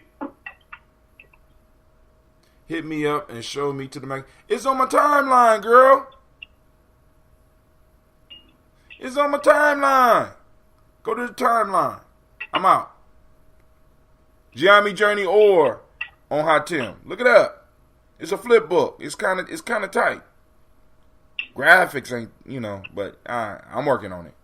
Hit me up and show me to the Mac. It's on my timeline, girl. It's on my timeline. Go to the timeline. I'm out. Gye-Nyame Journey or on Hatim. Look it up. It's a flip book. It's kind of tight. Graphics ain't, but I'm working on it.